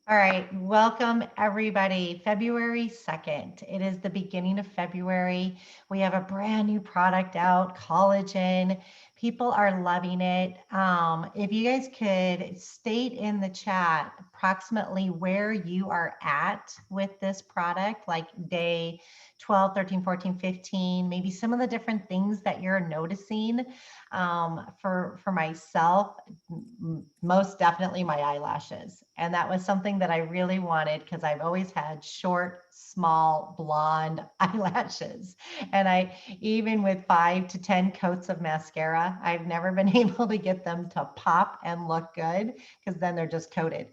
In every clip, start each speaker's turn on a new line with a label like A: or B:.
A: All right, welcome everybody. February 2nd. It is the beginning of February. We have a brand new product out, collagen. People are loving it. If you guys could state in the chat approximately where you are at with this product, like day 12, 13, 14, 15, maybe some of the different things that you're noticing. For myself, most definitely my eyelashes. And that was something that I really wanted because I've always had short, small, blonde eyelashes. And even with 5 to 10 coats of mascara, I've never been able to get them to pop and look good because then they're just coated.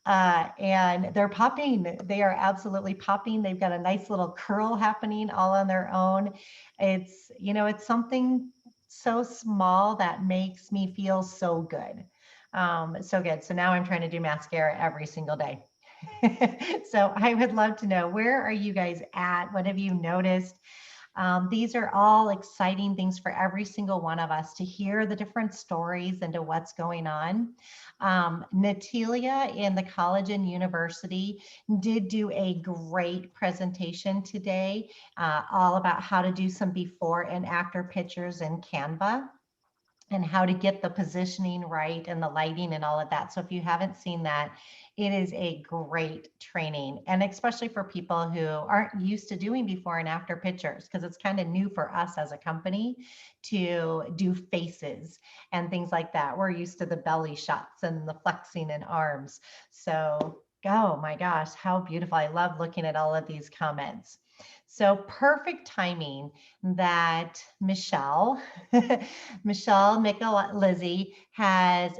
A: And they're popping. They are absolutely popping. They've got a nice little curl happening all on their own. It's something so small that makes me feel so good. So good. So now I'm trying to do mascara every single day. So I would love to know, where are you guys at? What have you noticed? These are all exciting things for every single one of us to hear the different stories into what's going on. Natalia in the Collagen University did do a great presentation today, all about how to do some before and after pictures in Canva and how to get the positioning right and the lighting and all of that. So if you haven't seen that, it is a great training, and especially for people who aren't used to doing before and after pictures, because it's kind of new for us as a company to do faces and things like that. We're used to the belly shots and the flexing and arms. So, oh my gosh, how beautiful. I love looking at all of these comments. So perfect timing that Michelle Micalizzi has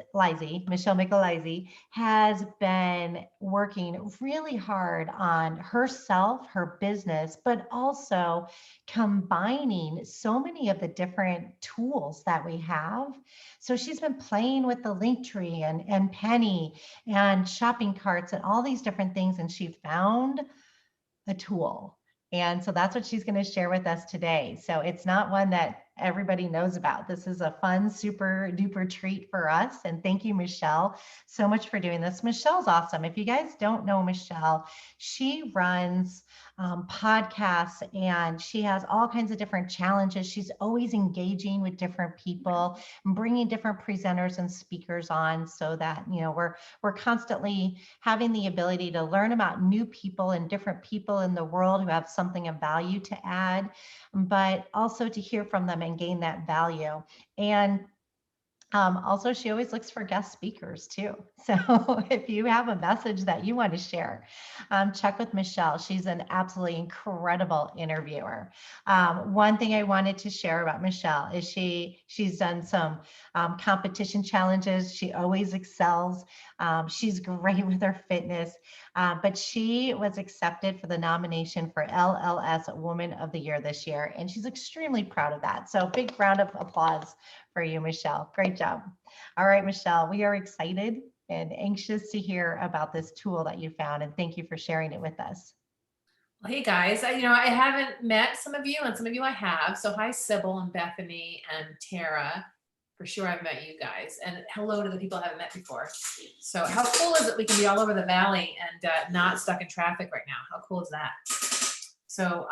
A: been working really hard on herself, her business, but also combining so many of the different tools that we have. So she's been playing with the Linktree and Penny and shopping carts and all these different things, and she found a tool. And so that's what she's going to share with us today. So it's not one that everybody knows about. This is a fun, super duper treat for us. And thank you, Michelle, so much for doing this. Michelle's awesome. If you guys don't know Michelle, she runs podcasts and she has all kinds of different challenges. She's always engaging with different people and bringing different presenters and speakers on, so that, we're constantly having the ability to learn about new people and different people in the world who have something of value to add, but also to hear from them and gain that value. And also, she always looks for guest speakers too. So if you have a message that you want to share, check with Michelle. She's an absolutely incredible interviewer. One thing I wanted to share about Michelle is she's done some competition challenges. She always excels. She's great with her fitness, but she was accepted for the nomination for LLS Woman of the Year this year, and she's extremely proud of that. So big round of applause for you, Michelle. Great job. All right, Michelle, we are excited and anxious to hear about this tool that you found, and thank you for sharing it with us.
B: Well, hey guys, I haven't met some of you, and some of you I have. So hi, Sybil and Bethany and Tara. For sure, I've met you guys, and hello to the people I haven't met before. So how cool is it we can be all over the valley and not stuck in traffic right now? How cool is that? So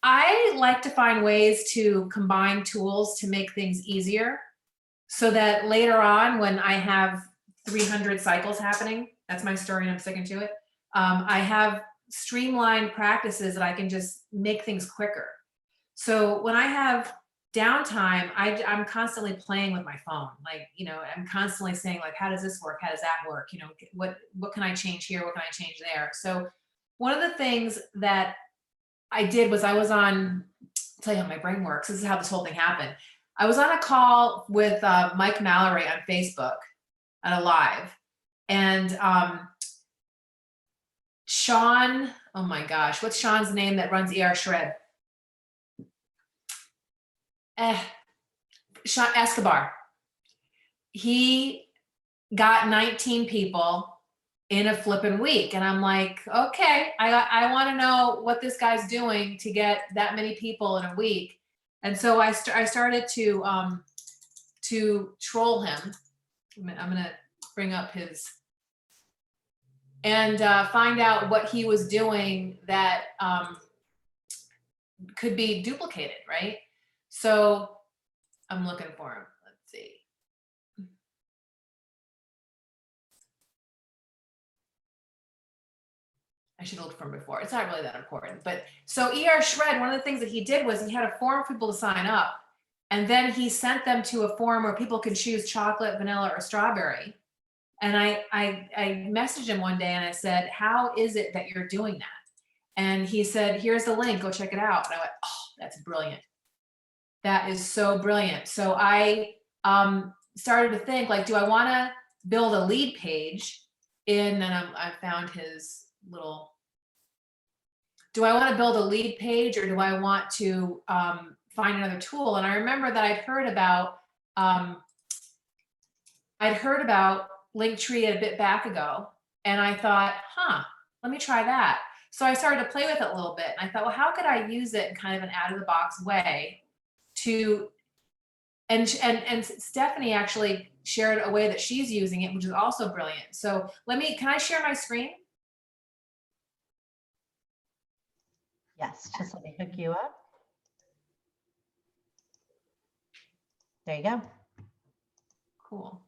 B: I like to find ways to combine tools to make things easier, so that later on, when I have 300 cycles happening, that's my story and I'm sticking to it, I have streamlined practices that I can just make things quicker. So when I have downtime, I'm constantly playing with my phone. Like, I'm constantly saying, like, how does this work? How does that work? What can I change here? What can I change there? So one of the things that I did was I was on, I'll tell you how my brain works. This is how this whole thing happened. I was on a call with Mike Mallory on Facebook on a live, and Sean, oh my gosh, what's Sean's name that runs ER Shred? Sean Escobar. He got 19 people in a flipping week. And I'm like, okay, I want to know what this guy's doing to get that many people in a week. And so I started to troll him. I'm going to bring up his and find out what he was doing that could be duplicated, right? So I'm looking for him. Let's see. I should have looked for him before. It's not really that important. But so ER Shred, one of the things that he did was he had a form for people to sign up. And then he sent them to a form where people could choose chocolate, vanilla, or strawberry. And I messaged him one day and I said, how is it that you're doing that? And he said, here's the link, go check it out. And I went, oh, that's brilliant. That is so brilliant. So I started to think, like, do I want to build a lead page in, and I found his little, do I want to build a lead page or do I want to find another tool? And I remember that I'd heard about Linktree a bit back ago. And I thought, let me try that. So I started to play with it a little bit. And I thought, well, how could I use it in kind of an out of the box way to, and Stephanie actually shared a way that she's using it, which is also brilliant. So can I share my screen?
A: Yes, just let me hook you up. There you go.
B: Cool.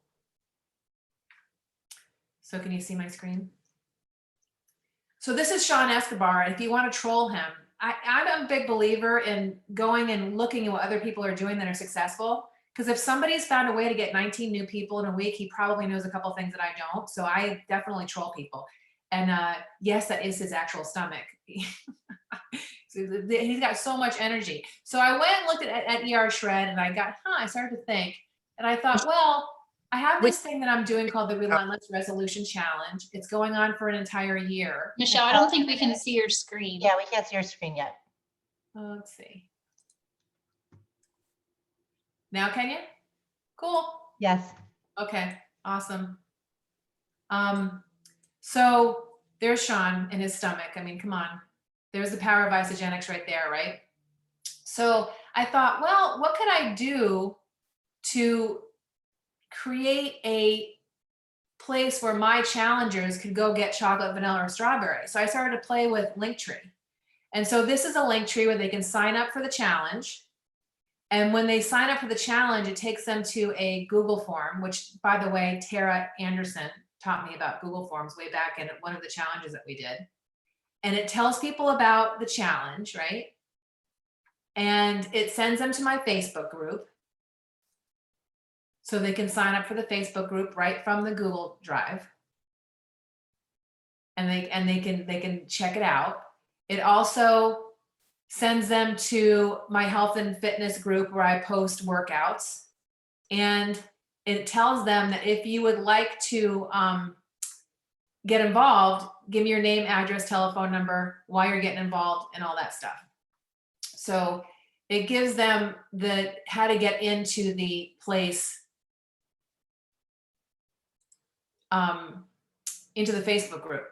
B: So can you see my screen? So this is Sean Escobar. If you want to troll him, I'm a big believer in going and looking at what other people are doing that are successful. Because if somebody's found a way to get 19 new people in a week, he probably knows a couple of things that I don't. So I definitely troll people. And yes, that is his actual stomach. He's got so much energy. So I went and looked at ER Shred and I started to think, and I thought, well, I have this thing that I'm doing called the Relentless Resolution Challenge. It's going on for an entire year.
C: Michelle, I don't think we can see your screen.
A: Yeah, we can't see your screen yet.
B: Let's see. Now can you? Cool.
A: Yes.
B: Okay, awesome. So there's Sean in his stomach. I mean, come on. There's the power of isogenics right there, right? So I thought, well, what could I do to create a place where my challengers could go get chocolate, vanilla, or strawberry? So I started to play with Linktree. And so this is a Linktree where they can sign up for the challenge. And when they sign up for the challenge, it takes them to a Google form, which, by the way, Tara Anderson taught me about Google Forms way back in one of the challenges that we did. And it tells people about the challenge, right? And it sends them to my Facebook group. So they can sign up for the Facebook group right from the Google Drive. And they can check it out. It also sends them to my health and fitness group where I post workouts. And it tells them that if you would like to get involved, give me your name, address, telephone number, why you're getting involved, and all that stuff. So it gives them how to get into the place, into the Facebook group.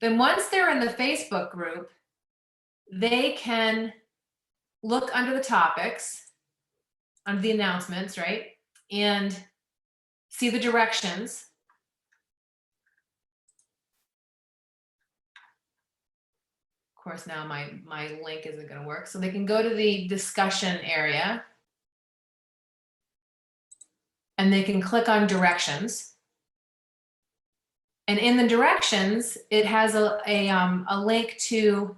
B: Then once they're in the Facebook group, they can look under the topics, under the announcements, right? And see the directions. Of course, now my link isn't going to work. So they can go to the discussion area and they can click on directions. And in the directions, it has a link to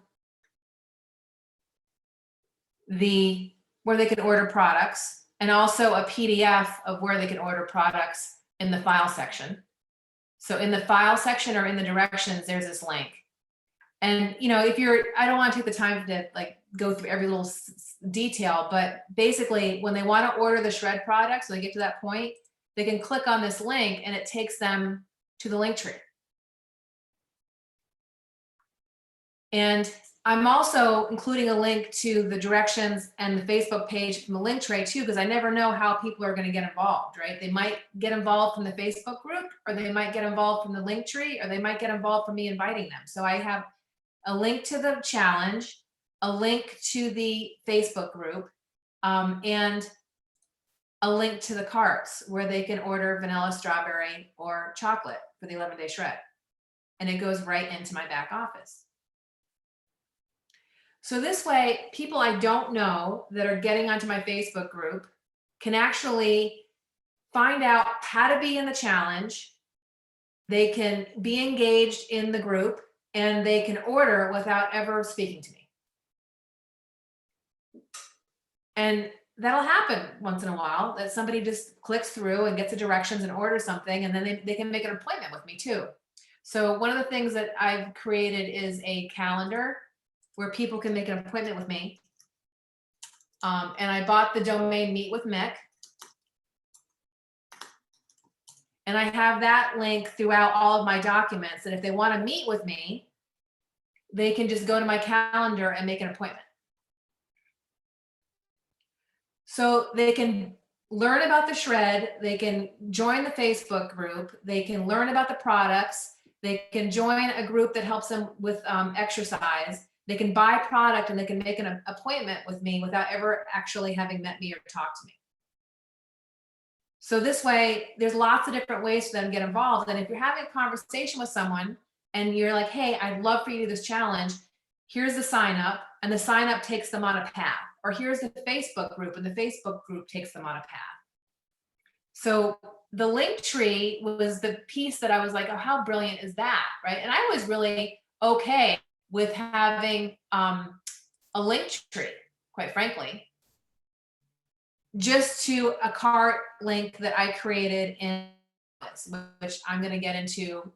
B: where they can order products, and also a PDF of where they can order products in the file section. So in the file section or in the directions, there's this link. And I don't want to take the time to go through every little detail, but basically when they want to order the Shred products, when they get to that point, they can click on this link and it takes them to the Linktree. And I'm also including a link to the directions and the Facebook page from the Linktree too, because I never know how people are going to get involved, right? They might get involved from the Facebook group, or they might get involved from the Linktree, or they might get involved from me inviting them. So I have a link to the challenge, a link to the Facebook group, and a link to the carts where they can order vanilla, strawberry, or chocolate for the 11-day shred. and it goes right into my back office. So this way, people I don't know that are getting onto my Facebook group can actually find out how to be in the challenge. They can be engaged in the group, and they can order without ever speaking to me. And that'll happen once in a while, that somebody just clicks through and gets the directions and orders something, and then they can make an appointment with me too. So one of the things that I've created is a calendar where people can make an appointment with me. And I bought the domain Meet with Mick. And I have that link throughout all of my documents. And if they want to meet with me, they can just go to my calendar and make an appointment. So they can learn about the shred, they can join the Facebook group, they can learn about the products, they can join a group that helps them with exercise, they can buy product, and they can make an appointment with me without ever actually having met me or talked to me. So this way, there's lots of different ways for them to get involved. And if you're having a conversation with someone and you're like, hey, I'd love for you to do this challenge, here's the sign up, and the sign up takes them on a path. Or here's the Facebook group, and the Facebook group takes them on a path. So the link tree was the piece that I was like, oh, how brilliant is that, right? And I was really okay with having a link tree, quite frankly, just to a cart link that I created in this, which I'm going to get into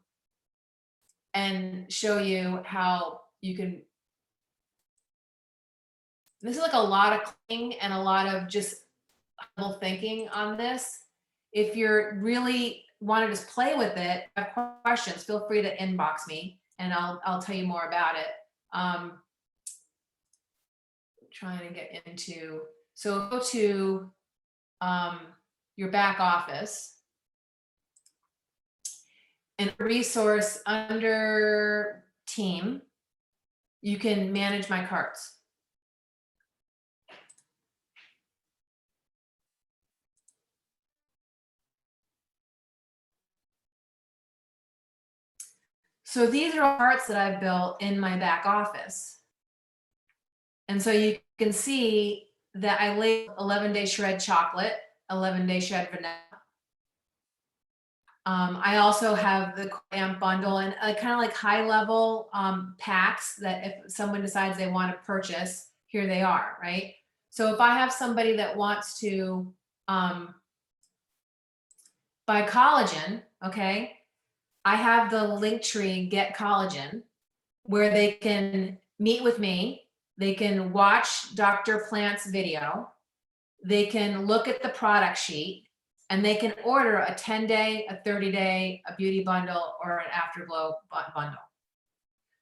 B: and show you how you can. This is like a lot of clicking and a lot of just humble thinking on this. If you're really want to just play with it, have questions, feel free to inbox me and I'll tell you more about it. Trying to get into, so go to your back office and resource under team, you can manage my carts. So these are carts that I've built in my back office. And so you can see that I labeled 11-day shred chocolate, 11-day shred vanilla. I also have the amp bundle and kind of like high level packs that if someone decides they want to purchase, here they are, right? So if I have somebody that wants to buy collagen, okay, I have the link tree Get Collagen where they can meet with me. They can watch Dr. Plant's video. They can look at the product sheet and they can order a 10-day, a 30-day, a beauty bundle, or an afterglow bundle.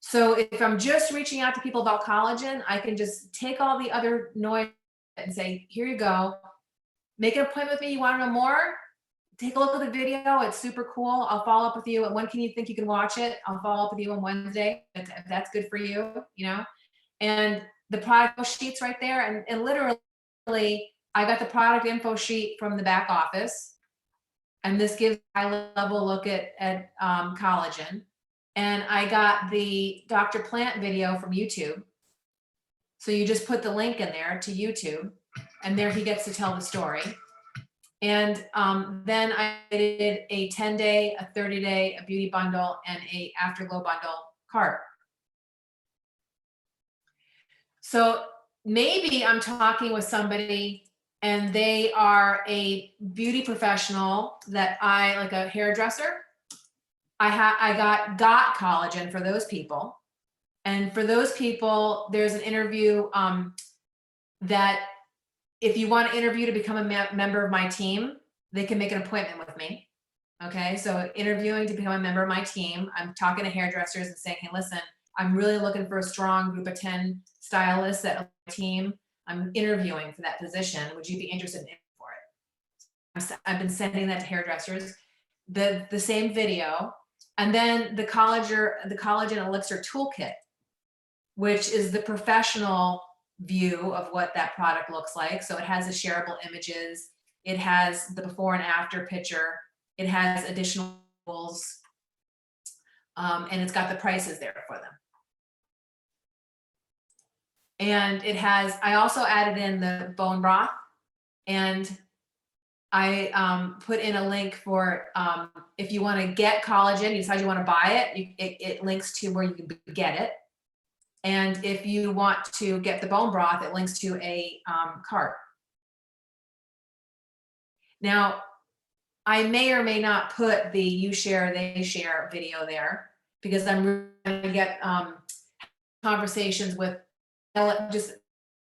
B: So if I'm just reaching out to people about collagen, I can just take all the other noise and say, here you go. Make an appointment with me. You want to know more? Take a look at the video. It's super cool. I'll follow up with you. And when can you think you can watch it? I'll follow up with you on Wednesday if that's good for you, you know? And the product sheet's right there. And literally, I got the product info sheet from the back office. And this gives a high-level look at collagen. And I got the Dr. Plant video from YouTube. So you just put the link in there to YouTube. And there he gets to tell the story. And then I did a 10-day, a 30-day, a beauty bundle, and a afterglow bundle cart. So maybe I'm talking with somebody and they are a beauty professional that I, like a hairdresser. I got collagen for those people. And for those people, there's an interview that if you want to interview to become a member of my team, they can make an appointment with me. Okay, so interviewing to become a member of my team, I'm talking to hairdressers and saying, hey, listen, I'm really looking for a strong group of 10 stylists at my team. I'm interviewing for that position. Would you be interested in it for it? I've been sending that to hairdressers, the same video, and then the collagen elixir toolkit, which is the professional view of what that product looks like. So it has the shareable images, it has the before and after picture, it has additional tools. And it's got the prices there for them. And it has, I also added in the bone broth, and I put in a link for if you want to get collagen, you decide you want to buy it, it links to where you can get it. And if you want to get the bone broth, it links to a cart. Now, I may or may not put the you share, they share video there, because I'm going to get conversations with just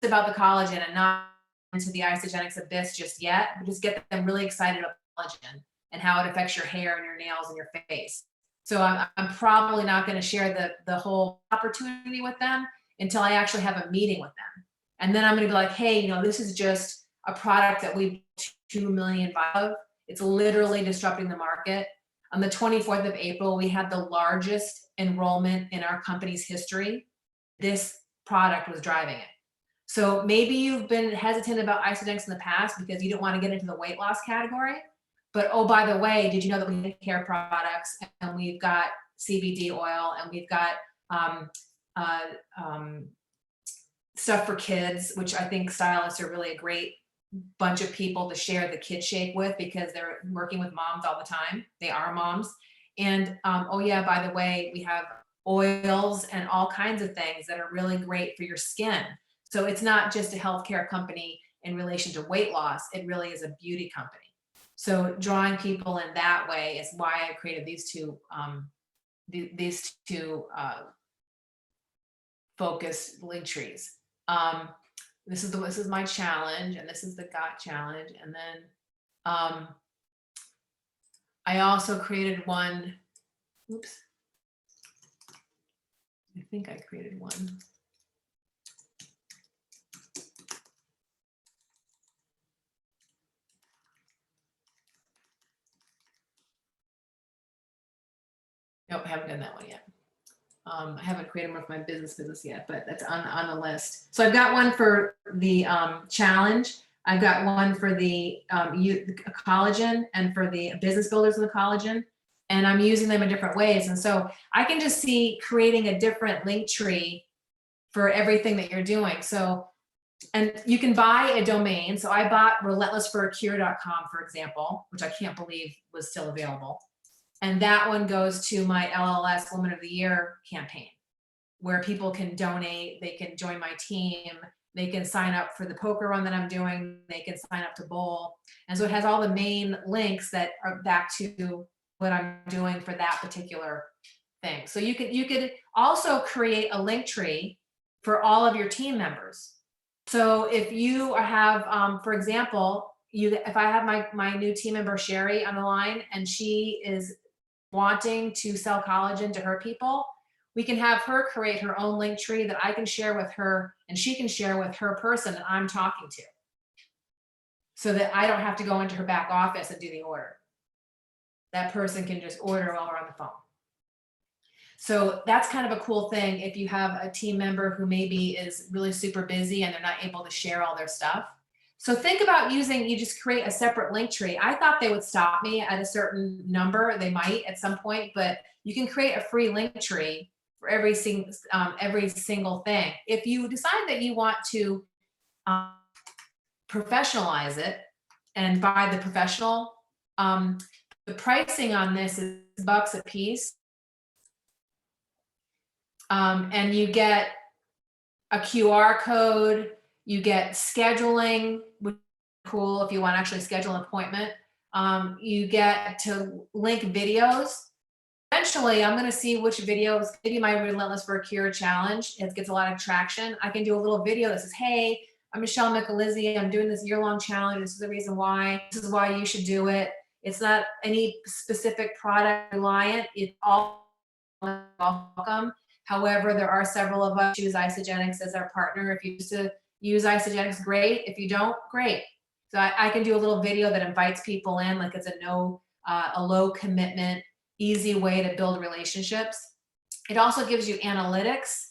B: about the collagen and not into the isogenics abyss just yet, but just get them really excited about collagen and how it affects your hair and your nails and your face. So I'm probably not going to share the whole opportunity with them until I actually have a meeting with them. And then I'm going to be like, hey, you know, this is just a product that we 2 million of. It's literally disrupting the market. On the 24th of April, we had the largest enrollment in our company's history. This product was driving it. So maybe you've been hesitant about Isogenics in the past because you didn't want to get into the weight loss category. But oh, by the way, did you know that we have hair products, and we've got CBD oil, and we've got stuff for kids, which I think stylists are really a great bunch of people to share the kid shake with, because they're working with moms all the time. They are moms. And oh yeah, by the way, we have oils and all kinds of things that are really great for your skin. So it's not just a healthcare company in relation to weight loss. It really is a beauty company. So drawing people in that way is why I created these two focused link trees. This is my challenge, and this is the GOT challenge. And then I also created one. Oops. I think I created one. Nope, I haven't done that one yet. I haven't created one for my business yet, but that's on the list. So I've got one for the challenge. I've got one for the collagen, and for the business builders of the collagen, and I'm using them in different ways. And so I can just see creating a different link tree for everything that you're doing. So, and you can buy a domain. So I bought relentlessforacure.com, for example, which I can't believe was still available. And that one goes to my LLS Woman of the Year campaign, where people can donate, they can join my team, they can sign up for the poker run that I'm doing, they can sign up to bowl. And so it has all the main links that are back to what I'm doing for that particular thing. So you could also create a link tree for all of your team members. So if you have, for example, if I have my new team member Sherry on the line, and she is wanting to sell collagen to her people, we can have her create her own link tree that I can share with her, and she can share with her person that I'm talking to, so that I don't have to go into her back office and do the order. That person can just order while we're on the phone. So that's kind of a cool thing if you have a team member who maybe is really super busy and they're not able to share all their stuff. So think about you just create a separate link tree. I thought they would stop me at a certain number. They might at some point, but you can create a free link tree for every single thing. If you decide that you want to professionalize it and buy the professional, the pricing on this is $bucks a piece. And you get a QR code, you get scheduling, which is cool if you want to actually schedule an appointment. You get to link videos. Eventually, I'm going to see which videos, maybe my Relentless for a Cure challenge, it gets a lot of traction. I can do a little video that says, hey, I'm Michelle Micalizzi. I'm doing this year-long challenge. This is the reason why. This is why you should do it. It's not any specific product reliant. It's all welcome. However, there are several of us who use Isogenics as our partner. If you choose to use Isogenics, great. If you don't, great. So I can do a little video that invites people in, like it's a low commitment, easy way to build relationships. It also gives you analytics,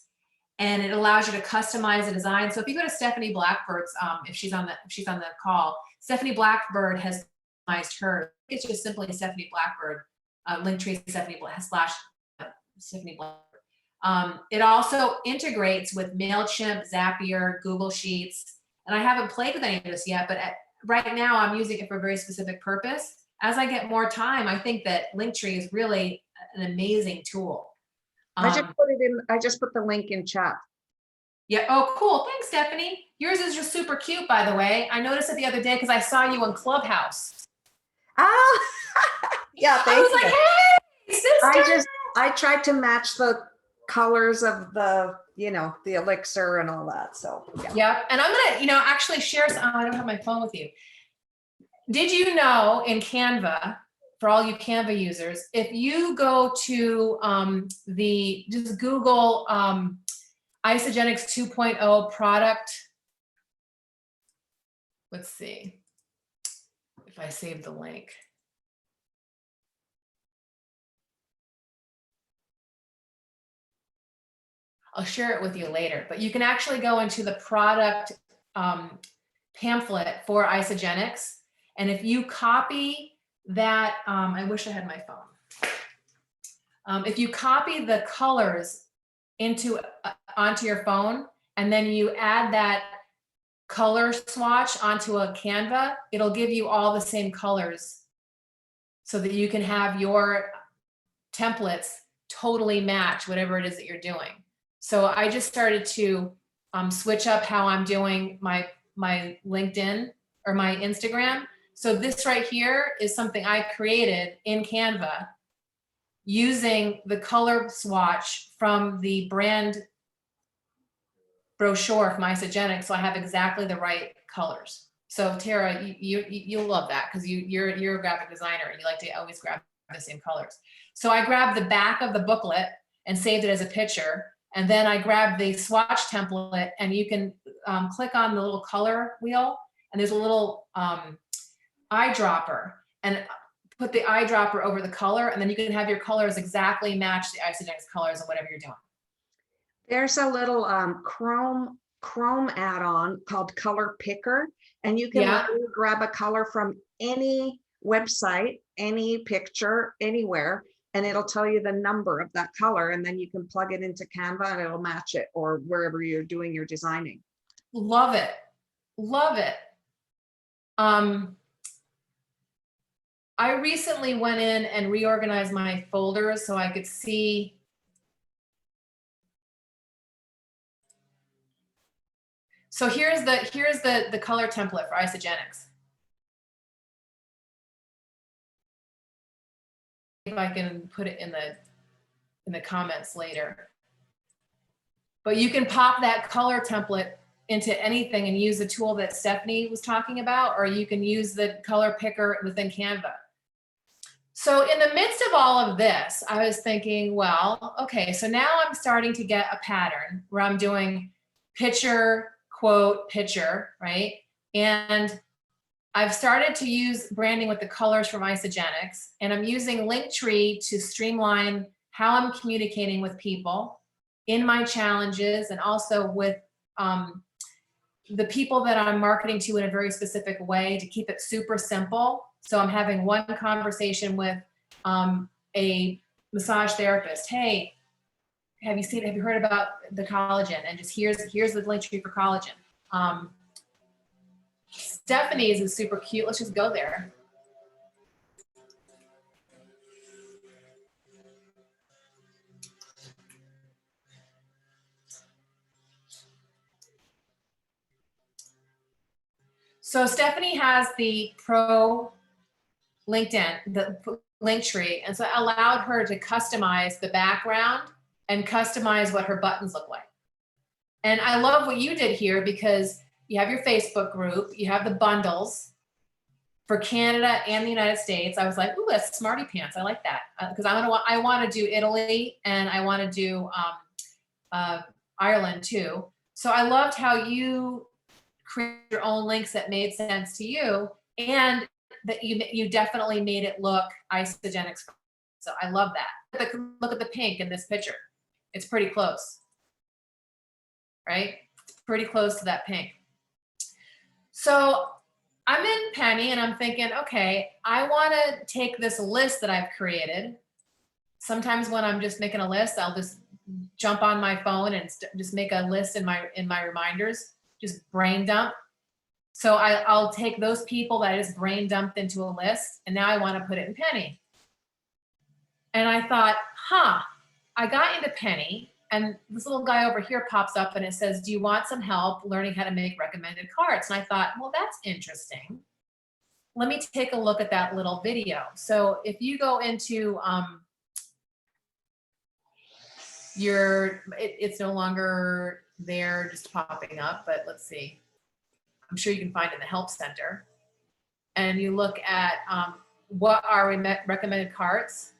B: and it allows you to customize the design. So if you go to Stephanie Blackbird's, if she's on the call, Stephanie Blackbird has customized her. It's just simply Stephanie Blackbird, Linktree Stephanie / Tiffany Blackbird. It also integrates with MailChimp, Zapier, Google Sheets, and I haven't played with any of this yet, but right now I'm using it for a very specific purpose. As I get more time, I think that Linktree is really an amazing tool.
D: I just put the link in chat.
B: Yeah. Oh, cool. Thanks, Stephanie. Yours is just super cute, by the way. I noticed it the other day because I saw you on Clubhouse.
D: Oh, yeah,
B: I
D: thank
B: was
D: you.
B: like, hey, sister.
D: I tried to match the colors of the, you know, the elixir and all that. So yeah.
B: Yep. And I'm gonna, actually share some. Oh, I don't have my phone with you. Did you know in Canva, for all you Canva users, if you go to just Google Isogenics 2.0 product, let's see if I save the link. I'll share it with you later, but you can actually go into the product pamphlet for Isogenics. And if you copy that, I wish I had my phone. If you copy the colors onto your phone, and then you add that color swatch onto a Canva, it'll give you all the same colors so that you can have your templates totally match whatever it is that you're doing. So I just started to switch up how I'm doing my LinkedIn or my Instagram. So this right here is something I created in Canva using the color swatch from the brand brochure from Isogenics. So I have exactly the right colors. So Tara, you'll love that because you're a graphic designer and you like to always grab the same colors. So I grabbed the back of the booklet and saved it as a picture. And then I grabbed the swatch template, and you can click on the little color wheel, and there's a little eyedropper, and put the eyedropper over the color, and then you can have your colors exactly match the Isogenics colors of whatever you're doing.
D: There's a little Chrome add-on called Color Picker, and you can literally grab a color from any website, any picture, anywhere, and it'll tell you the number of that color, and then you can plug it into Canva and it'll match it, or wherever you're doing your designing.
B: Love it. Love it. I recently went in and reorganized my folders so I could see So here's the color template for Isogenics. If I can put it in the comments later. But you can pop that color template into anything and use the tool that Stephanie was talking about, or you can use the color picker within Canva. So in the midst of all of this, I was thinking, well, okay, so now I'm starting to get a pattern where I'm doing picture, quote, picture, right? And I've started to use branding with the colors from Isogenics, and I'm using Linktree to streamline how I'm communicating with people in my challenges, and also with the people that I'm marketing to in a very specific way to keep it super simple. So I'm having one conversation with a massage therapist. Hey, have you heard about the collagen? And just here's the Linktree for collagen. Stephanie's is super cute. Let's just go there. So Stephanie has the pro LinkedIn, the Linktree, and so I allowed her to customize the background and customize what her buttons look like. And I love what you did here because you have your Facebook group, you have the bundles for Canada and the United States. I was like, ooh, that's smarty pants. I like that because I want to do Italy and I want to do Ireland too. So I loved how you create your own links that made sense to you, and that you definitely made it look Isogenics. So I love that. Look at the pink in this picture. It's pretty close, right? It's pretty close to that pink. So I'm in Penny and I'm thinking, okay, I want to take this list that I've created, sometimes when I'm just making a list, I'll just jump on my phone and just make a list in my reminders, just brain dump. So I'll take those people that I just brain dumped into a list, and now I want to put it in Penny. And I thought, I got into Penny, and this little guy over here pops up and it says, do you want some help learning how to make recommended cards? And I thought, well, that's interesting. Let me take a look at that little video. So if you go into it's no longer there, just popping up, but let's see. I'm sure you can find it in the help center. And you look at what are recommended cards.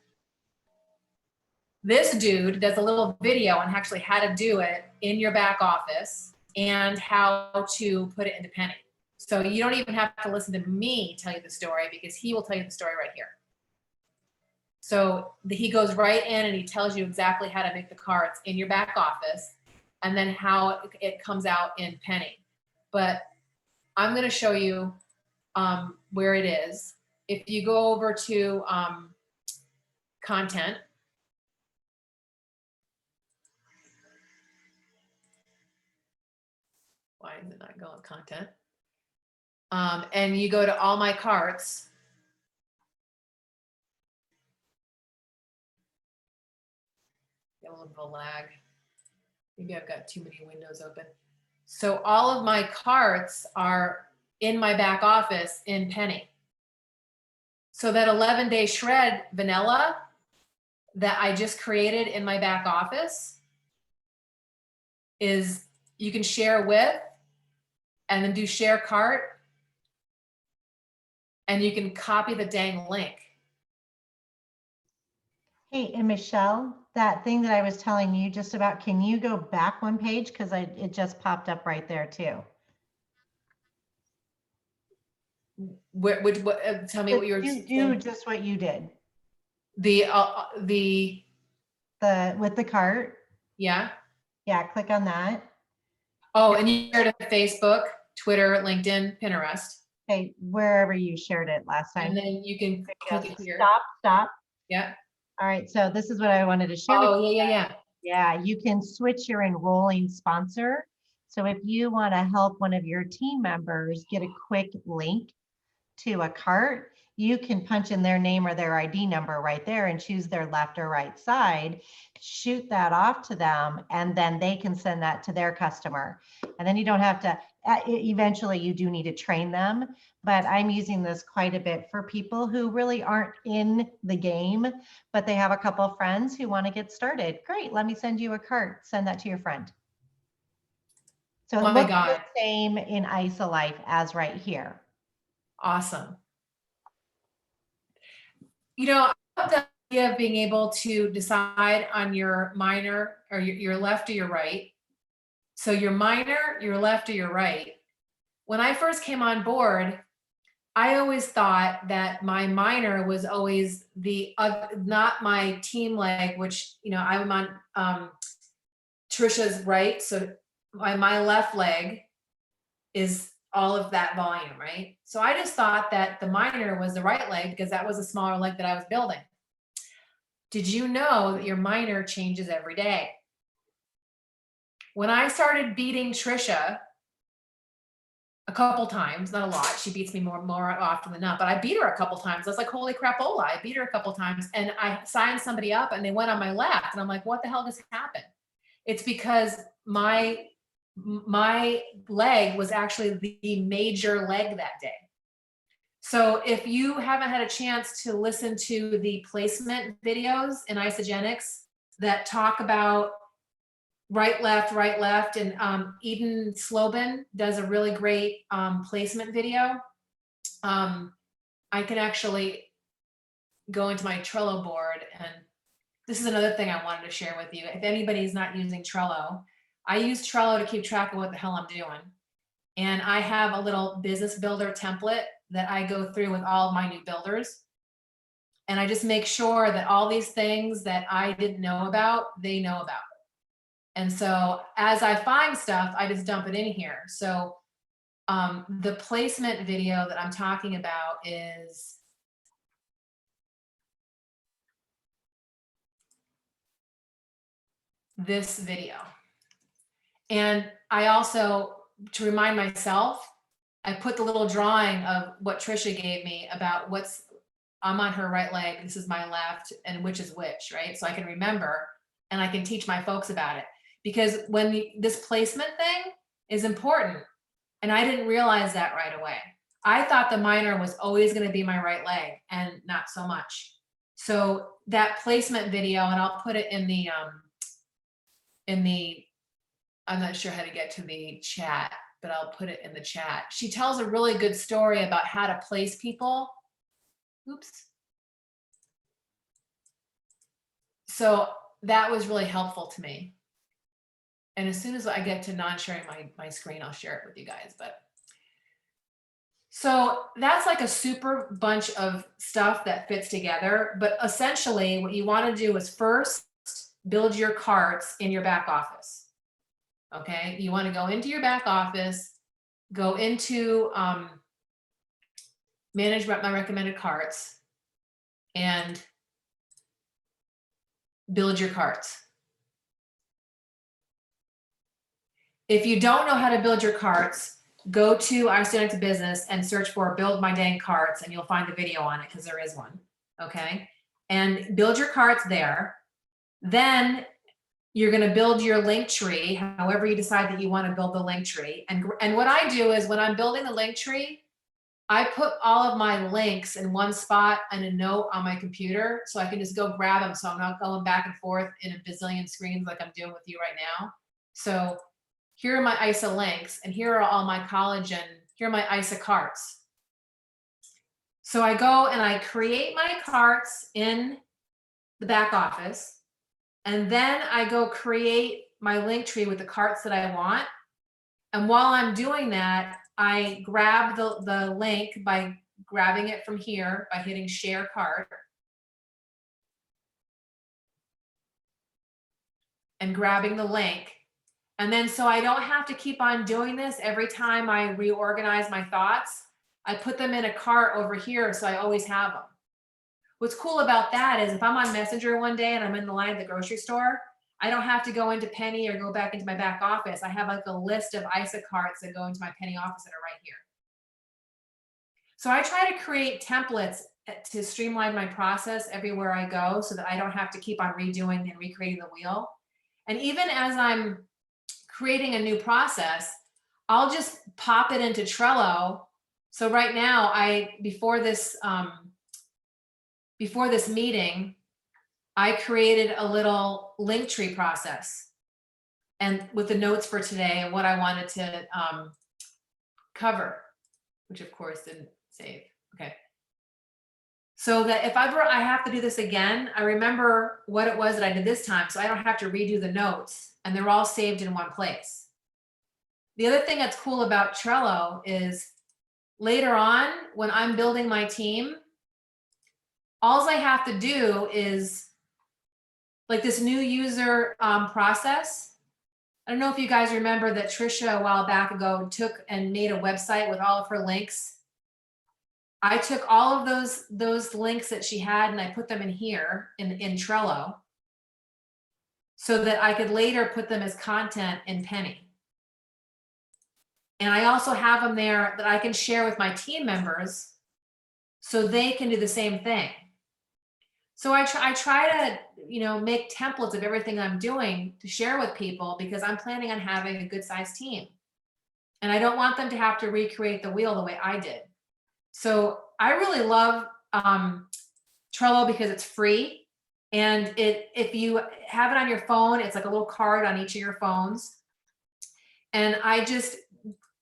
B: This dude does a little video on actually how to do it in your back office and how to put it into Penny. So you don't even have to listen to me tell you the story, because he will tell you the story right here. So he goes right in and he tells you exactly how to make the cards in your back office and then how it comes out in Penny. But I'm going to show you where it is. If you go over to content, why is it not going content? And you go to all my carts. Get a little bit of lag. Maybe I've got too many windows open. So all of my carts are in my back office in Penny. So that 11-day shred vanilla that I just created in my back office is, you can share with and then do share cart, and you can copy the dang link.
A: Hey, and Michelle, that thing that I was telling you just about, can you go back one page? Because it just popped up right there too.
B: What tell me what you're
A: do just what you did.
B: the
A: With the cart.
B: yeah.
A: Yeah, click on that.
B: Oh, and you shared it to Facebook, Twitter, LinkedIn, Pinterest.
A: Okay, wherever you shared it last time.
B: And then you can click it here.
A: Stop.
B: Yeah.
A: All right, so this is what I wanted to share with you.
B: Oh, yeah.
A: Yeah, you can switch your enrolling sponsor. So if you want to help one of your team members get a quick link to a cart, you can punch in their name or their ID number right there and choose their left or right side, shoot that off to them, and then they can send that to their customer. And then you don't have to, eventually you do need to train them, but I'm using this quite a bit for people who really aren't in the game, but they have a couple of friends who want to get started. Great, let me send you a cart, send that to your friend. So it looks the same in IsaLife as right here.
B: Awesome. You know, I love the idea of being able to decide on your minor or your left or your right. So your minor, your left or your right. When I first came on board, I always thought that my minor was always not my team leg, which, you know, I'm on Trisha's right. So my left leg is all of that volume, right? So I just thought that the minor was the right leg because that was a smaller leg that I was building. Did you know that your minor changes every day? When I started beating Trisha a couple times, not a lot, she beats me more often than not, but I beat her a couple times. I was like, holy crapola, I beat her a couple times, and I signed somebody up and they went on my left, and I'm like, what the hell just happened? It's because my leg was actually the major leg that day. So if you haven't had a chance to listen to the placement videos in Isogenics that talk about right, left, and Eden Slobin does a really great placement video. I can actually go into my Trello board, and this is another thing I wanted to share with you. If anybody's not using Trello, I use Trello to keep track of what the hell I'm doing. And I have a little business builder template that I go through with all of my new builders. And I just make sure that all these things that I didn't know about, they know about. And so as I find stuff, I just dump it in here. So the placement video that I'm talking about is this video. And I also, to remind myself, I put the little drawing of what Trisha gave me about I'm on her right leg, this is my left, and which is which, right? So I can remember and I can teach my folks about it. Because when this placement thing is important, and I didn't realize that right away. I thought the minor was always going to be my right leg, and not so much. So that placement video, and I'll put it in the, I'm not sure how to get to the chat, but I'll put it in the chat. She tells a really good story about how to place people. Oops. So that was really helpful to me. And as soon as I get to non-sharing my screen, I'll share it with you guys. But so that's like a super bunch of stuff that fits together. But essentially what you want to do is first build your carts in your back office. Okay, you want to go into your back office, go into manage my recommended carts, and build your carts. If you don't know how to build your carts, go to our Student to Business and search for Build My Dang Carts, and you'll find the video on it because there is one. Okay, and build your carts there. Then you're going to build your link tree, however you decide that you want to build the link tree. And what I do is when I'm building the link tree, I put all of my links in one spot and a note on my computer so I can just go grab them. So I'm not going back and forth in a bazillion screens like I'm doing with you right now. So here are my ISA links, and here are all my college, and here are my ISA carts. So I go and I create my carts in the back office, and then I go create my link tree with the carts that I want. And while I'm doing that, I grab the link by grabbing it from here by hitting share cart. And grabbing the link. And then so I don't have to keep on doing this every time I reorganize my thoughts. I put them in a cart over here so I always have them. What's cool about that is if I'm on Messenger one day and I'm in the line at the grocery store, I don't have to go into Penny or go back into my back office. I have like a list of ISA carts that go into my Penny office that are right here. So I try to create templates to streamline my process everywhere I go so that I don't have to keep on redoing and recreating the wheel. And even as I'm creating a new process, I'll just pop it into Trello. So right now, before this meeting, I created a little link tree process, and with the notes for today and what I wanted to cover, which of course didn't save. Okay. So that if ever I have to do this again, I remember what it was that I did this time, so I don't have to redo the notes, and they're all saved in one place. The other thing that's cool about Trello is later on, when I'm building my team, all I have to do is like this new user process. I don't know if you guys remember that Trisha a while back ago took and made a website with all of her links. I took all of those links that she had and I put them in here in Trello so that I could later put them as content in Penny. And I also have them there that I can share with my team members so they can do the same thing. So I try to, make templates of everything I'm doing to share with people because I'm planning on having a good sized team. And I don't want them to have to recreate the wheel the way I did. So I really love Trello because it's free. And if you have it on your phone, it's like a little card on each of your phones. And I just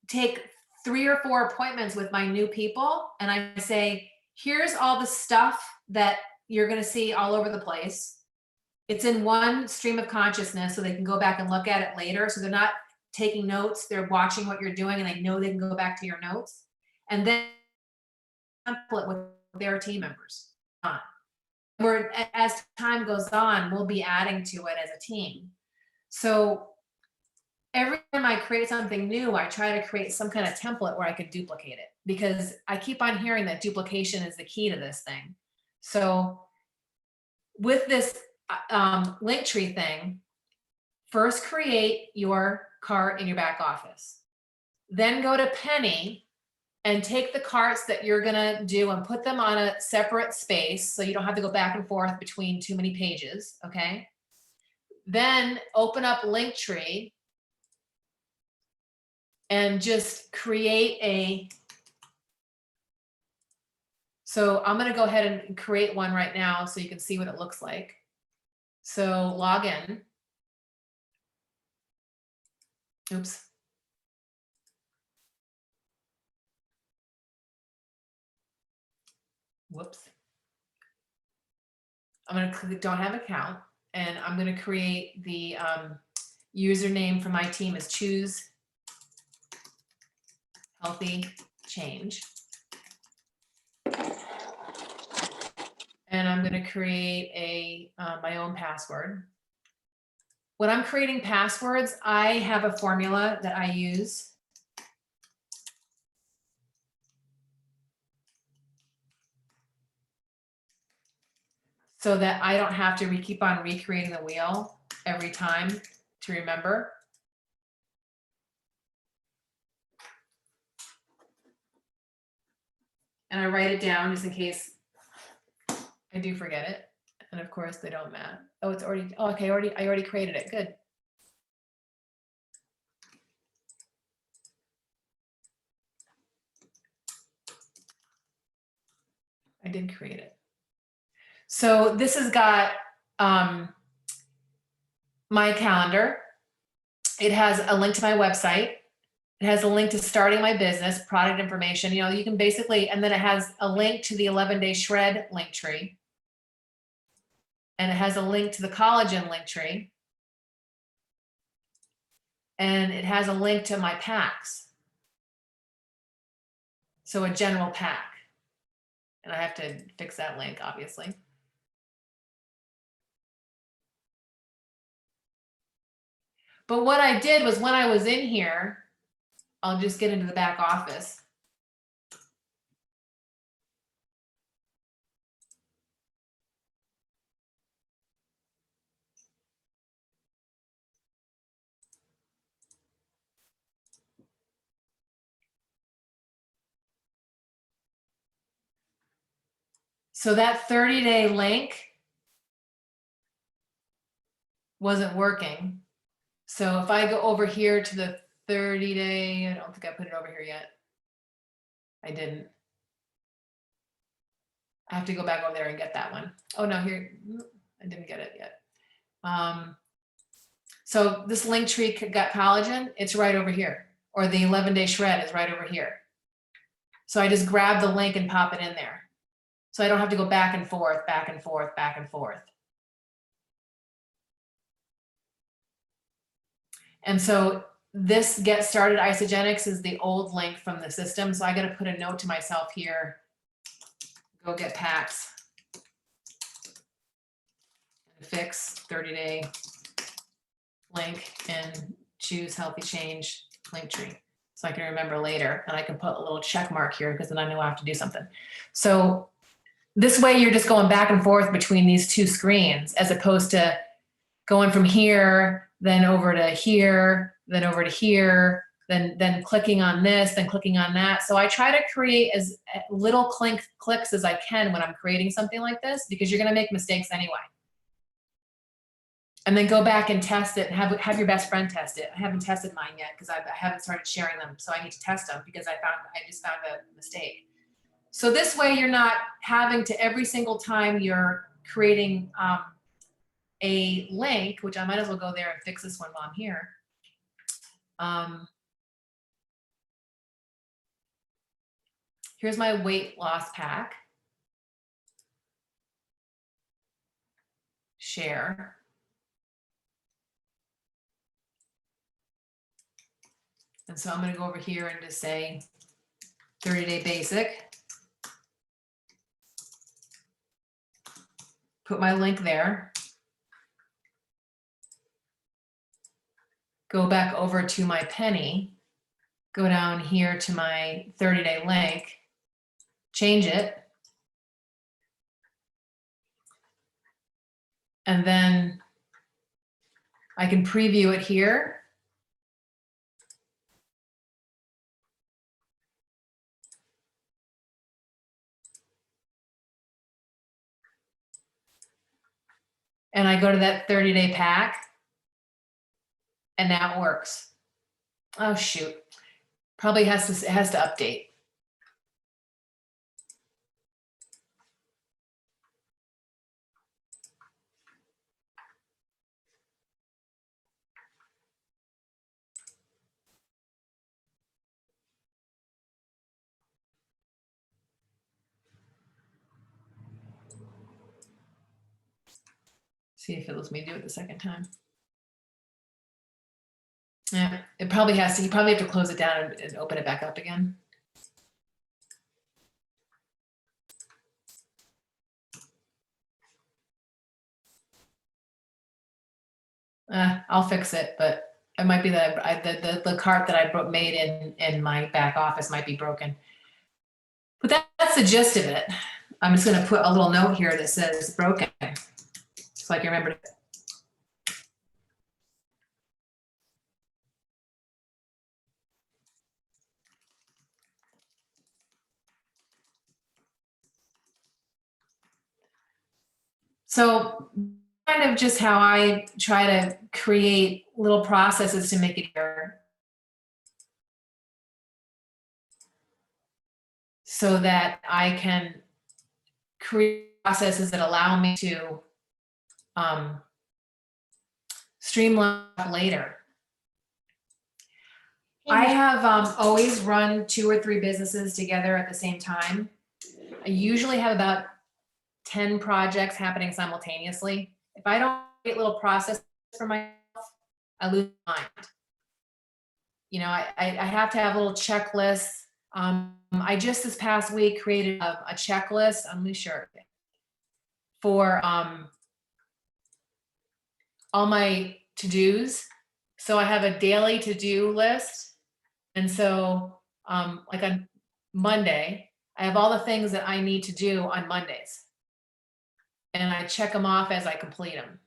B: take 3 or 4 appointments with my new people. And I say, here's all the stuff that you're going to see all over the place. It's in one stream of consciousness so they can go back and look at it later. So they're not taking notes, they're watching what you're doing and they know they can go back to your notes. And then template with their team members. Where as time goes on, we'll be adding to it as a team. So every time I create something new, I try to create some kind of template where I could duplicate it because I keep on hearing that duplication is the key to this thing. So with this Linktree thing, first create your cart in your back office. Then go to Penny and take the carts that you're gonna do and put them on a separate space so you don't have to go back and forth between too many pages, okay? Then open up Linktree and just create a, so I'm gonna go ahead and create one right now so you can see what it looks like. So log in. Oops. Whoops. I'm gonna click don't have account, and I'm gonna create the username for my team is choose healthy change. And I'm gonna create a my own password. When I'm creating passwords, I have a formula that I use. So that I don't have to keep on recreating the wheel every time to remember. And I write it down just in case I do forget it. And of course they don't match. Oh, it's already, oh, okay, I already created it, good. I did create it. So this has got my calendar. It has a link to my website. It has a link to starting my business, product information. You know, you can basically, and then it has a link to the 11-day shred link tree. And it has a link to the collagen link tree. And it has a link to my packs. So a general pack. And I have to fix that link, obviously. But what I did was when I was in here, I'll just get into the back office. So that 30-day link wasn't working. So if I go over here to the 30-day, I don't think I put it over here yet. I didn't. I have to go back over there and get that one. Oh no, here, I didn't get it yet. So this link tree got collagen, it's right over here. Or the 11-day shred is right over here. So I just grab the link and pop it in there. So I don't have to go back and forth, back and forth, back and forth. And so this Get Started Isogenics is the old link from the system. So I got to put a note to myself here. Go get packs. And fix 30-day link and choose healthy change link tree. So I can remember later, and I can put a little check mark here because then I know I have to do something. So this way you're just going back and forth between these two screens as opposed to going from here, then over to here, then over to here, then clicking on this, then clicking on that. So I try to create as little clicks as I can when I'm creating something like this, because you're gonna make mistakes anyway. And then go back and test it and have your best friend test it. I haven't tested mine yet because I haven't started sharing them. So I need to test them because I just found a mistake. So this way you're not having to every single time you're creating a link, which I might as well go there and fix this one while I'm here. Here's my weight loss pack. Share. And so I'm going to go over here and just say 30-day basic. Put my link there. Go back over to my penny. Go down here to my 30-day link. Change it. And then I can preview it here. And I go to that 30-day pack, and that works. Oh shoot, probably it has to update. See if it lets me do it the second time. Yeah, it probably has to. You probably have to close it down and open it back up again. I'll fix it, but it might be that the cart that I made in my back office might be broken. But that's the gist of it. I'm just going to put a little note here that says broken, so I can remember. So kind of just how I try to create little processes to make it easier, so that I can create processes that allow me to streamline later. I have always run 2 or 3 businesses together at the same time. I usually have about 10 projects happening simultaneously. If I don't create little process for myself, I lose my mind. You know, I have to have little checklists. I just this past week created a checklist. I'm really sure for all my to-dos. So I have a daily to-do list. And so like on Monday, I have all the things that I need to do on Mondays. And I check them off as I complete them.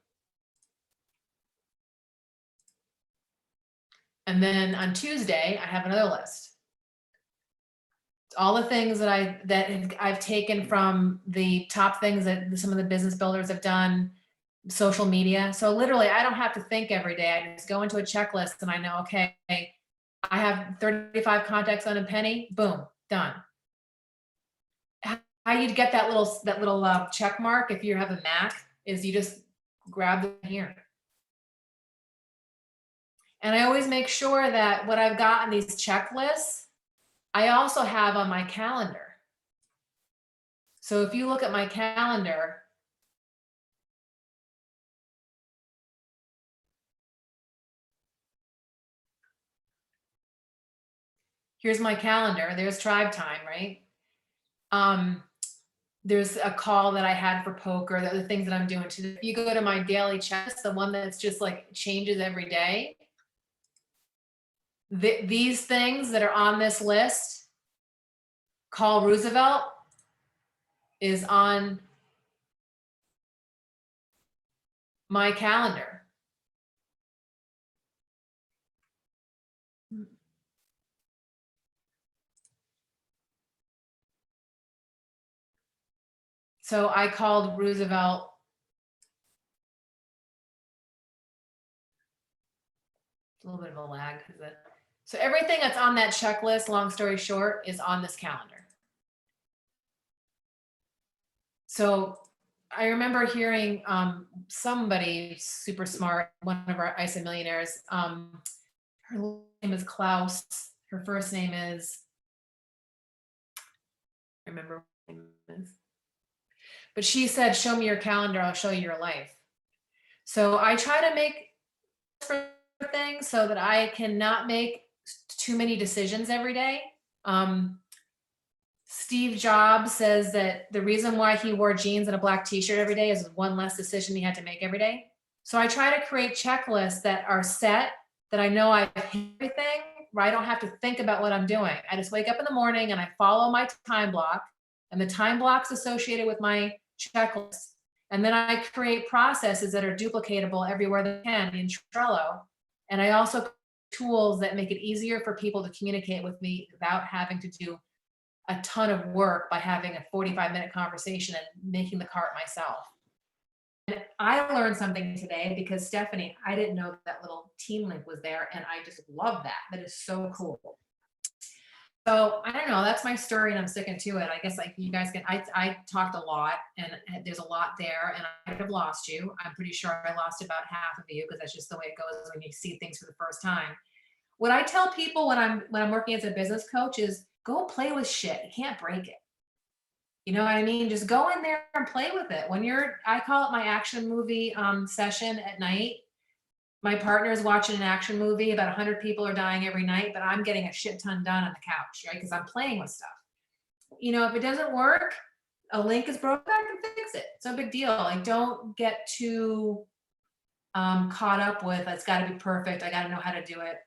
B: And then on Tuesday, I have another list. All the things that I've taken from the top things that some of the business builders have done, social media. So literally, I don't have to think every day. I just go into a checklist and I know, okay, I have 35 contacts on a penny. Boom, done. How you'd get that little check mark if you have a Mac is you just grab them here. And I always make sure that what I've got on these checklists, I also have on my calendar. So if you look at my calendar, here's my calendar. There's tribe time, right? There's a call that I had for poker, the other things that I'm doing today. If you go to my daily checklist, the one that's just like changes every day, these things that are on this list, call Roosevelt, is on my calendar. So I called Roosevelt. A little bit of a lag. So everything that's on that checklist, long story short, is on this calendar. So I remember hearing somebody super smart, one of our ISA millionaires, her name is Klaus, her first name is, I remember what her name is. But she said, show me your calendar, I'll show you your life. So I try to make things so that I cannot make too many decisions every day. Steve Jobs says that the reason why he wore jeans and a black t-shirt every day is one less decision he had to make every day. So I try to create checklists that are set, that I know I have everything, where I don't have to think about what I'm doing. I just wake up in the morning and I follow my time block, and the time blocks associated with my checklist. And then I create processes that are duplicatable everywhere they can in Trello. And I also tools that make it easier for people to communicate with me without having to do a ton of work by having a 45-minute conversation and making the cart myself. And I learned something today because Stephanie, I didn't know that little team link was there, and I just love that. That is so cool. So I don't know, that's my story and I'm sticking to it. I guess like you guys can, I talked a lot and there's a lot there and I have lost you. I'm pretty sure I lost about half of you because that's just the way it goes when you see things for the first time. What I tell people when I'm working as a business coach is go play with shit. You can't break it. You know what I mean? Just go in there and play with it. When I call it my action movie session at night. My partner is watching an action movie. About 100 people are dying every night, but I'm getting a shit ton done on the couch, right? Because I'm playing with stuff. You know, if it doesn't work, a link is broken, I can fix it. It's no big deal. Like, don't get too caught up with it's got to be perfect. I got to know how to do it.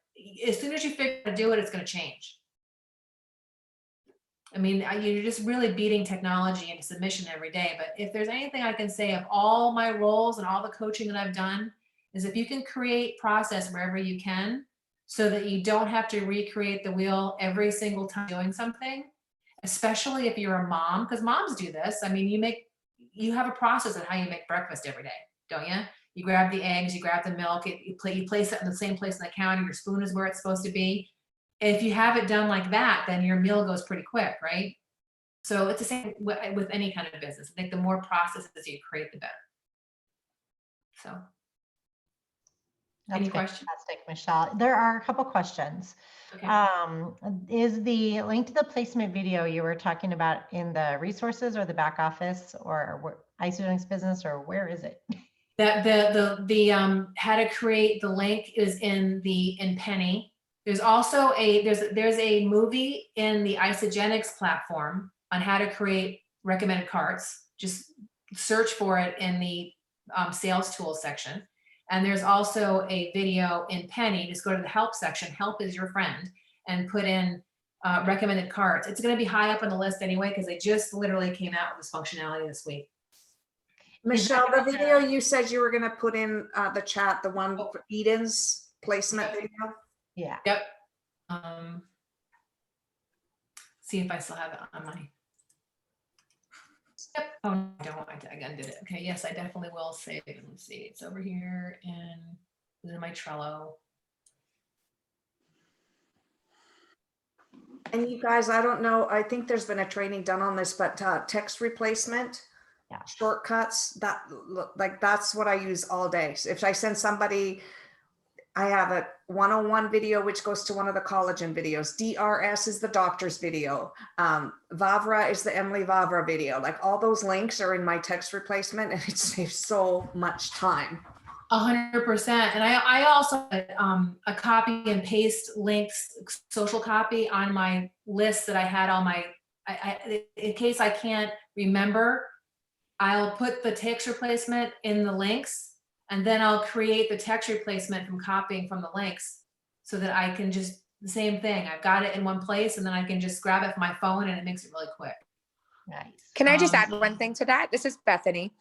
B: As soon as you figure out how to do it, it's going to change. I mean, you're just really beating technology into submission every day. But if there's anything I can say of all my roles and all the coaching that I've done, is if you can create process wherever you can so that you don't have to recreate the wheel every single time doing something, especially if you're a mom, because moms do this. I mean, you have a process of how you make breakfast every day, don't you? You grab the eggs, you grab the milk, you place it in the same place on the counter, your spoon is where it's supposed to be. If you have it done like that, then your meal goes pretty quick, right? So it's the same with any kind of business. I think the more processes you create, the better. So.
A: That's
B: Any questions?
A: fantastic, Michelle. There are a couple questions.
B: Okay.
A: Is the link to the placement video you were talking about in the resources or the back office or Isodynamics business, or where is it?
B: That the how to create the link is in Penny. There's also there's a movie in the Isogenics platform on how to create recommended carts. Just search for it in the sales tools section. And there's also a video in Penny. Just go to the help section. Help is your friend, and put in recommended carts. It's going to be high up on the list anyway because they just literally came out with this functionality this week.
D: Michelle, the video you said you were going to put in the chat, the one for Eden's placement video.
A: Yeah.
B: Yep. See if I still have it on my. Yep. Oh, no, I don't. I undid it. Okay. Yes, I definitely will save it. Let's see. It's over here in my Trello.
D: And you guys, I don't know, I think there's been a training done on this, but text replacement, shortcuts, that's what I use all day. So if I send somebody, I have a 101 video, which goes to one of the collagen videos. DRS is the doctor's video. Vavra is the Emily Vavra video. Like all those links are in my text replacement, and it saves so much time.
B: 100%. And I also a copy and paste links, social copy on my list that I had on my, in case I can't remember, I'll put the text replacement in the links, and then I'll create the text replacement from copying from the links so that I can just, the same thing. I've got it in one place and then I can just grab it from my phone and it makes it really quick.
A: Nice.
E: Can I just add one thing to that? This is Bethany.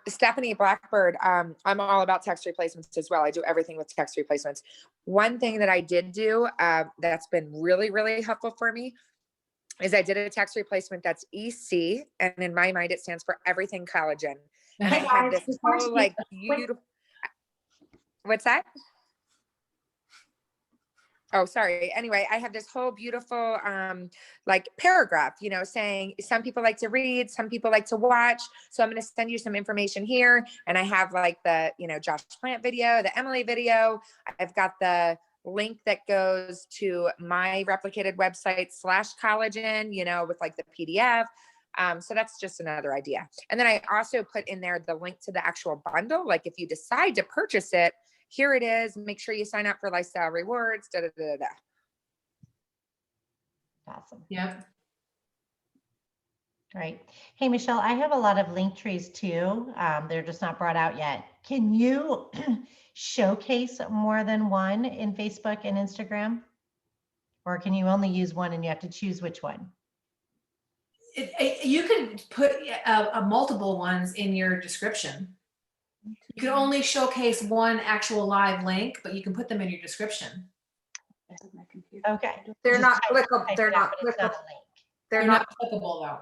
E: Stephanie Blackbird, I'm all about text replacements as well. I do everything with text replacements. One thing that I did do that's been really, really helpful for me is I did a text replacement that's EC, and in my mind, it stands for everything collagen. And I have this whole like beautiful, what's that? Oh, sorry. Anyway, I have this whole beautiful, like paragraph, you know, saying some people like to read, some people like to watch. So I'm going to send you some information here. And I have like the, you know, Josh Plant video, the Emily video. I've got the link that goes to my replicated website /collagen, you know, with like the PDF. So that's just another idea. And then I also put in there the link to the actual bundle. Like if you decide to purchase it, here it is. Make sure you sign up for Lifestyle Rewards. Da, da, da, da.
A: Awesome.
B: Yep.
A: Great. Hey, Michelle, I have a lot of link trees too. They're just not brought out yet. Can you showcase more than one in Facebook and Instagram? Or can you only use one and you have to choose which one?
B: You can put multiple ones in your description. You can only showcase one actual live link, but you can put them in your description.
A: Okay.
D: They're
A: Just
D: not
A: type
D: clickable.
A: it
D: They're
A: out,
D: not
A: but it's not
D: clickable.
A: a link.
D: They're
B: They're
D: not,
B: not clickable though.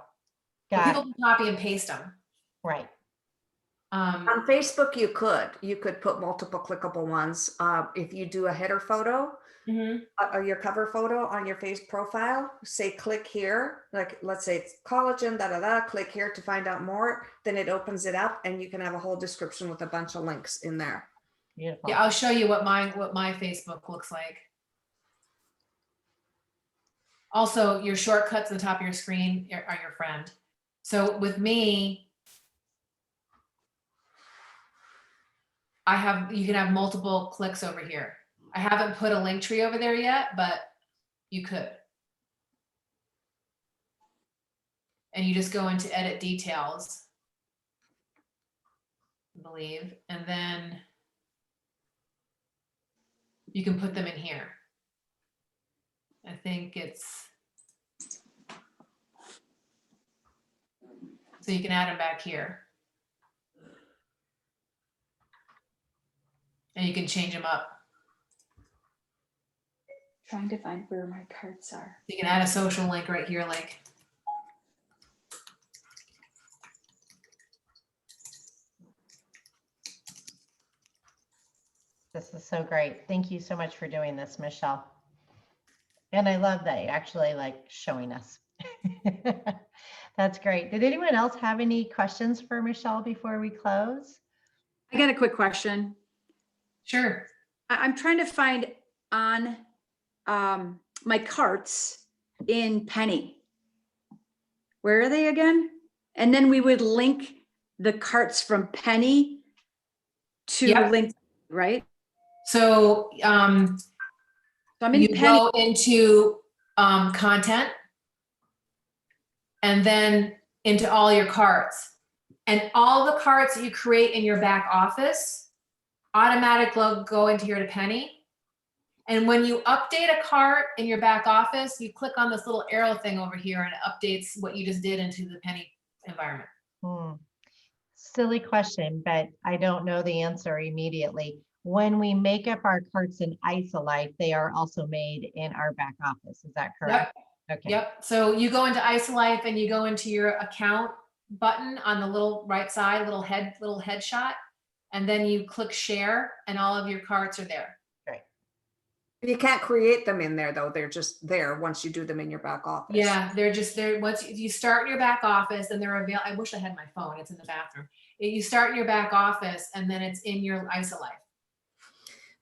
B: But
A: Got
B: people
A: it.
B: can copy and paste them.
A: Right.
D: on Facebook, you could put multiple clickable ones. If you do a header photo,
B: Mhm.
D: or your cover photo on your face profile, say click here, like let's say it's collagen, click here to find out more, then it opens it up and you can have a whole description with a bunch of links in there.
A: Beautiful.
B: Yeah, I'll show you what my Facebook looks like. Also, your shortcuts at the top of your screen are your friend. So with me, you can have multiple clicks over here. I haven't put a link tree over there yet, but you could. And you just go into edit details, I believe, and then you can put them in here. I think it's, so you can add them back here. And you can change them up.
F: Trying to find where my cards are.
B: You can add a social link right here, like.
A: This is so great. Thank you so much for doing this, Michelle. And I love that you actually like showing us. That's great. Did anyone else have any questions for Michelle before we close?
F: I got a quick question.
B: Sure.
F: I'm trying to find on my carts in Penny. Where are they again? And then we would link the carts from Penny to
B: Yep.
F: link, right?
B: So
F: So I'm in
B: you
F: Penny.
B: go into content and then into all your carts. And all the carts that you create in your back office automatically go into here to Penny. And when you update a cart in your back office, you click on this little arrow thing over here and it updates what you just did into the Penny environment.
A: Silly question, but I don't know the answer immediately. When we make up our carts in Isolife, they are also made in our back office. Is that correct?
B: Yep.
A: Okay.
B: Yep. So you go into Isolife and you go into your account button on the little right side, little headshot, and then you click share and all of your carts are there.
A: Great.
D: You can't create them in there though. They're just there once you do them in your back office.
B: Yeah, they're just there. Once you start in your back office and they're available. I wish I had my phone. It's in the bathroom. You start in your back office and then it's in your Isolife.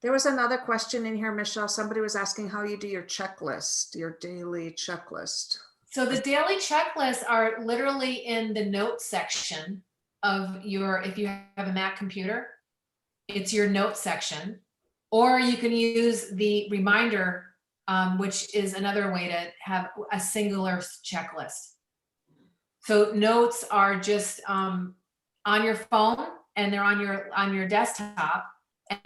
D: There was another question in here, Michelle. Somebody was asking how you do your checklist, your daily checklist.
B: So the daily checklists are literally in the notes section of your, if you have a Mac computer, it's your notes section, or you can use the reminder, which is another way to have a singular checklist. So notes are just on your phone and they're on your desktop.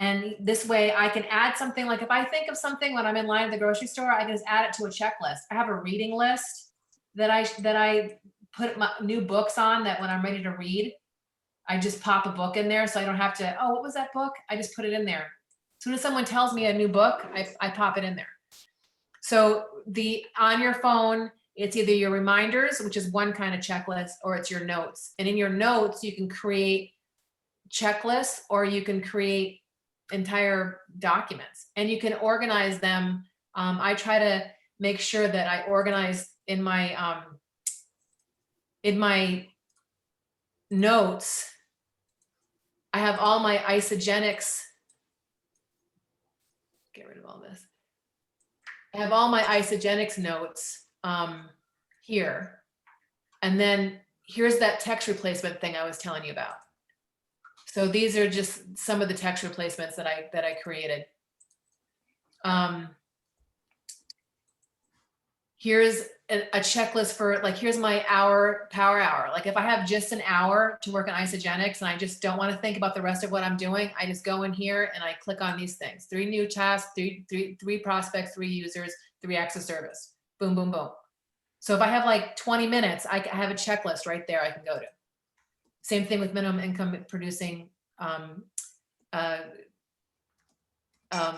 B: And this way I can add something, like if I think of something when I'm in line at the grocery store, I can just add it to a checklist. I have a reading list that I put my new books on, that when I'm ready to read, I just pop a book in there. So I don't have to, oh, what was that book? I just put it in there. As soon as someone tells me a new book, I pop it in there. So on your phone, it's either your reminders, which is one kind of checklist, or it's your notes. And in your notes, you can create checklists or you can create entire documents and you can organize them. I try to make sure that I organize in my notes. I have all my isogenics. Get rid of all this. I have all my isogenics notes here. And then here's that text replacement thing I was telling you about. So these are just some of the text replacements that I created. Here's a checklist for, like, here's my power hour. Like if I have just an hour to work on isogenics and I just don't want to think about the rest of what I'm doing, I just go in here and I click on these things. 3 new tasks, three prospects, 3 users, 3 acts of service. Boom, boom, boom. So if I have like 20 minutes, I have a checklist right there I can go to. Same thing with minimum income producing,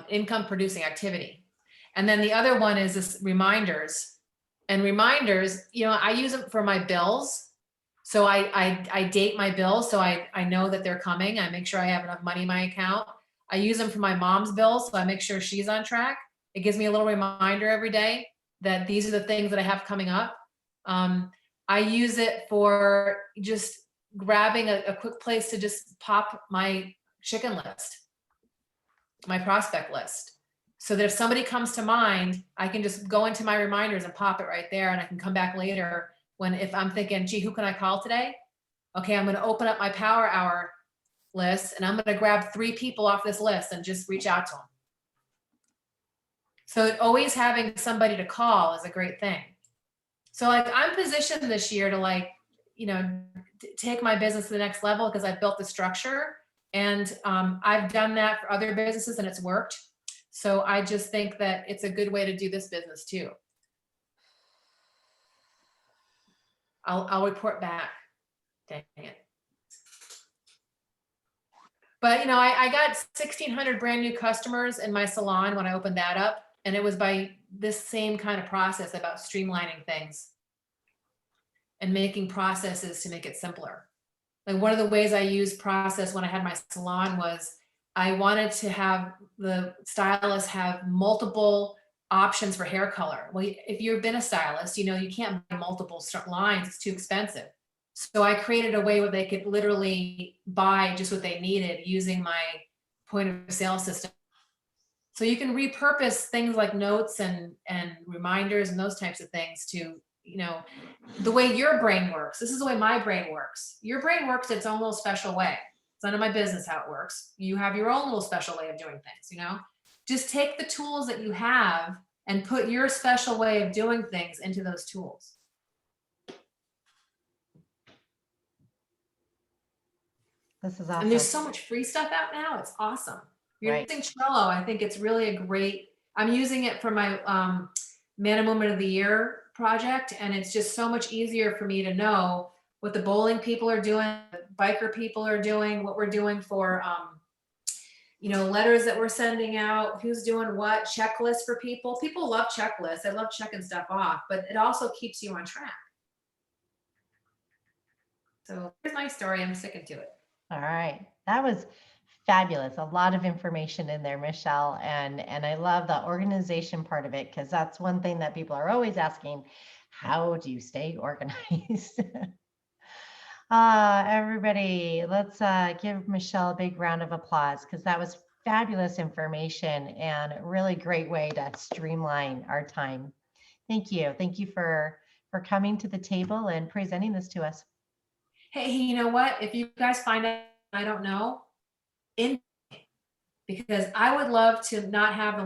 B: income producing activity. And then the other one is this reminders. And reminders, you know, I use them for my bills. So I date my bills so I know that they're coming. I make sure I have enough money in my account. I use them for my mom's bills, so I make sure she's on track. It gives me a little reminder every day that these are the things that I have coming up. I use it for just grabbing a quick place to just pop my chicken list, my prospect list, so that if somebody comes to mind, I can just go into my reminders and pop it right there, and I can come back later if I'm thinking, gee, who can I call today? Okay, I'm going to open up my Power Hour list, and I'm going to grab 3 people off this list and just reach out to them. So always having somebody to call is a great thing. So like I'm positioned this year to like, you know, take my business to the next level because I've built the structure, and I've done that for other businesses and it's worked. So I just think that it's a good way to do this business too. I'll report back. Dang it. But you know, I got 1,600 brand new customers in my salon when I opened that up. And it was by this same kind of process about streamlining things and making processes to make it simpler. Like one of the ways I used process when I had my salon was I wanted to have the stylist have multiple options for hair color. Well, if you've been a stylist, you know, you can't buy multiple lines, it's too expensive. So I created a way where they could literally buy just what they needed using my point of sale system. So you can repurpose things like notes and reminders and those types of things to, you know, the way your brain works. This is the way my brain works. Your brain works its own little special way. It's none of my business how it works. You have your own little special way of doing things, you know? Just take the tools that you have and put your special way of doing things into those tools.
A: This is awesome.
B: And there's so much free stuff out now. It's awesome. You're
A: Right.
B: using Trello. I think it's really a great, I'm using it for my Man and Woman of the Year project. And it's just so much easier for me to know what the bowling people are doing, the biker people are doing, what we're doing for, you know, letters that we're sending out, who's doing what, checklists for people. People love checklists. They love checking stuff off, but it also keeps you on track. So here's my story. I'm sticking to it.
A: All right. That was fabulous. A lot of information in there, Michelle. And I love the organization part of it, because that's one thing that people are always asking. How do you stay organized? Everybody, let's give Michelle a big round of applause, because that was fabulous information and a really great way to streamline our time. Thank you. Thank you for coming to the table and presenting this to us.
B: Hey, you know what? If you guys find out, I don't know, because I would love to not have the